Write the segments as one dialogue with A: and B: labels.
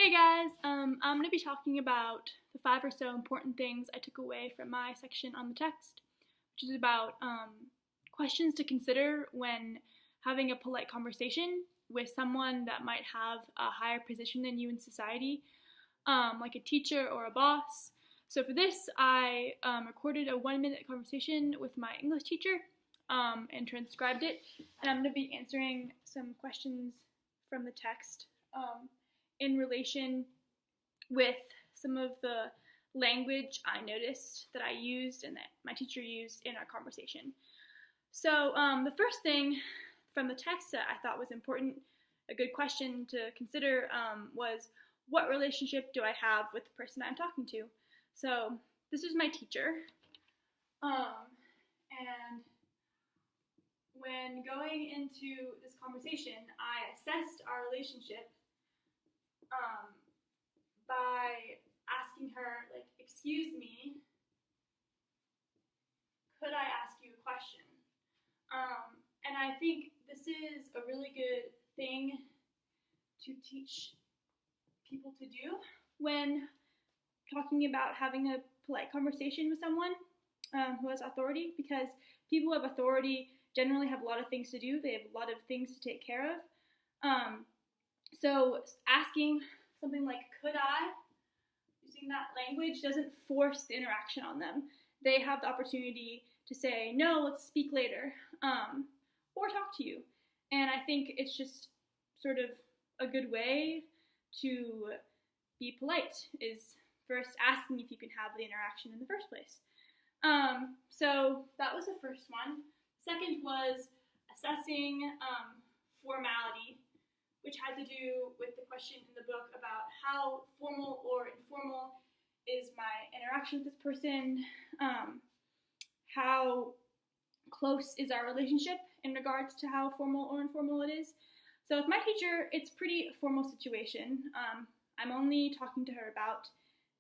A: Hey guys, I'm going to be talking about the 5 or so important things I took away from my section on the text, which is about questions to consider when having a polite conversation with someone that might have a higher position than you in society, like a teacher or a boss. So for this, I recorded a 1-minute conversation with my English teacher and transcribed it, and I'm going to be answering some questions from the text. In relation with some of the language I noticed that I used and that my teacher used in our conversation. So the first thing from the text that I thought was important, a good question to consider, was what relationship do I have with the person I'm talking to? So this is my teacher, and when going into this conversation, I assessed our relationship by asking her, like, excuse me, could I ask you a question? And I think this is a really good thing to teach people to do when talking about having a polite conversation with someone who has authority, because people who have authority generally have a lot of things to do. They have a lot of things to take care of. So asking something like, could I, using that language doesn't force the interaction on them. They have the opportunity to say, no, let's speak later, or talk to you. And I think it's just sort of a good way to be polite, is first asking if you can have the interaction in the first place. So that was the first one. Second was assessing formality, which had to do with the question in the book about how formal or informal is my interaction with this person, how close is our relationship in regards to how formal or informal it is. So with my teacher, it's pretty formal situation. I'm only talking to her about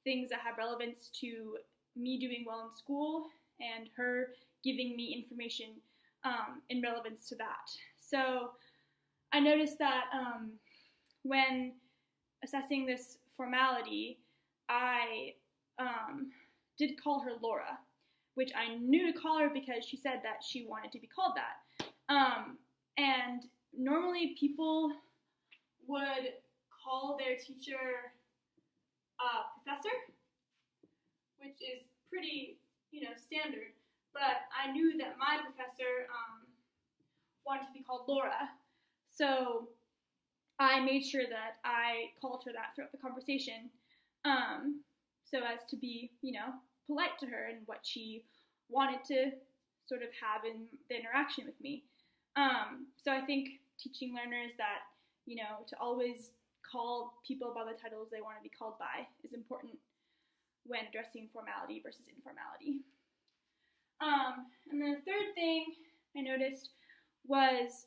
A: things that have relevance to me doing well in school and her giving me information in relevance to that. So I noticed that when assessing this formality, I did call her Laura, which I knew to call her because she said that she wanted to be called that. And normally people would call their teacher professor, which is pretty, standard. But I knew that my professor wanted to be called Laura. So I made sure that I called her that throughout the conversation, so as to be, polite to her and what she wanted to sort of have in the interaction with me. So I think teaching learners that, to always call people by the titles they want to be called by is important when addressing formality versus informality. And then the third thing I noticed was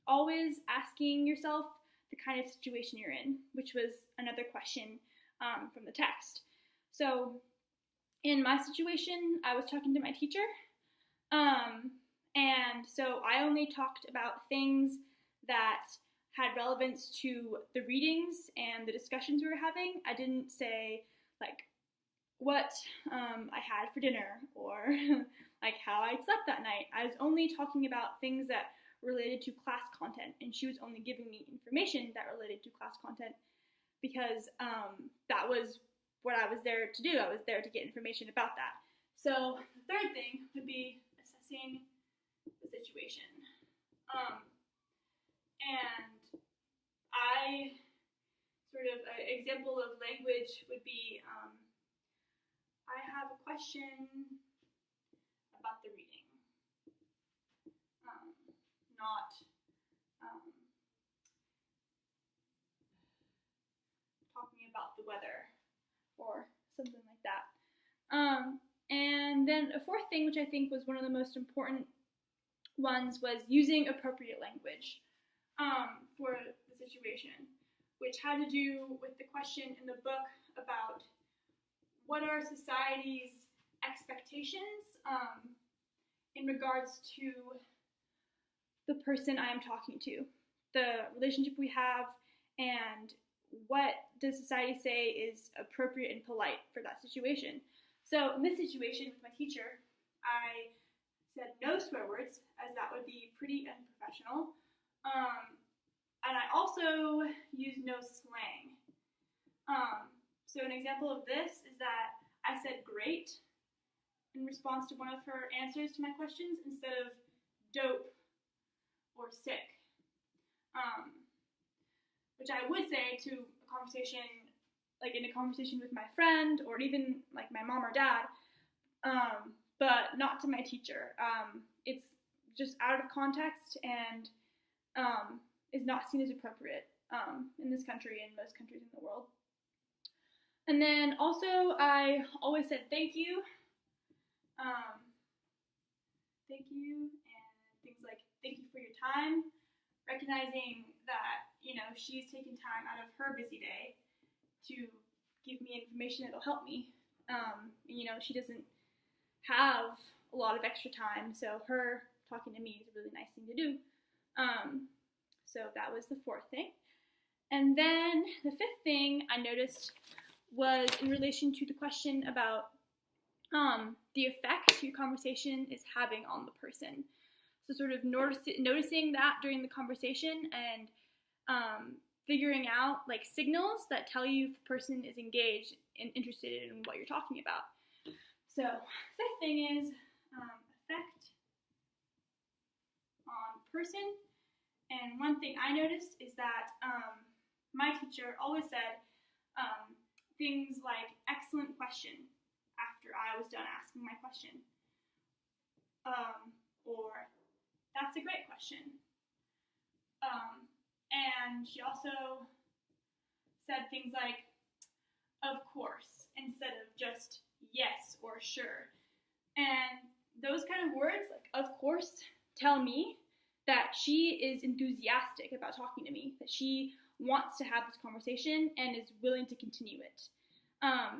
A: always asking yourself the kind of situation you're in, which was another question from the text. So in my situation, I was talking to my teacher, and so I only talked about things that had relevance to the readings and the discussions we were having. I didn't say, like, what I had for dinner, or like how I slept that night. I was only talking about things that related to class content, and she was only giving me information that related to class content because that was what I was there to do. I was there to get information about that. So the third thing would be assessing the situation. And I sort of, an example of language would be, I have a question about the reading. Not talking about the weather or something like that. And then a fourth thing, which I think was one of the most important ones, was using appropriate language for the situation, which had to do with the question in the book about what are society's expectations in regards to the person I am talking to, the relationship we have, and what does society say is appropriate and polite for that situation. So in this situation with my teacher, I said no swear words, as that would be pretty unprofessional. And I also used no slang. So an example of this is that I said great in response to one of her answers to my questions instead of dope or sick, which I would say to a conversation, like in a conversation with my friend or even like my mom or dad, but not to my teacher. It's just out of context and is not seen as appropriate in this country and most countries in the world. And then also, I always said thank you. Thank you, and things like thank you for your time, recognizing that, she's taking time out of her busy day to give me information that'll help me. She doesn't have a lot of extra time, so her talking to me is a really nice thing to do. So that was the fourth thing. And then the fifth thing I noticed was in relation to the question about the effect your conversation is having on the person. So sort of noticing that during the conversation and figuring out like signals that tell you if the person is engaged and interested in what you're talking about. So fifth thing is effect on person. And one thing I noticed is that my teacher always said things like excellent question after I was done asking my question. Or that's a great question. And she also said things like of course instead of just yes or sure. And those kind of words, like of course, tell me that she is enthusiastic about talking to me, that she wants to have this conversation and is willing to continue it.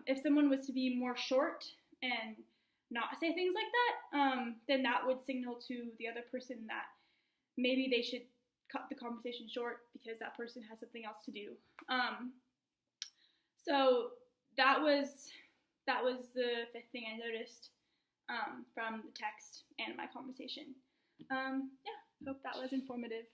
A: If someone was to be more short and not say things like that, then that would signal to the other person that maybe they should cut the conversation short because that person has something else to do. So that was the fifth thing I noticed from the text and my conversation. Hope that was informative.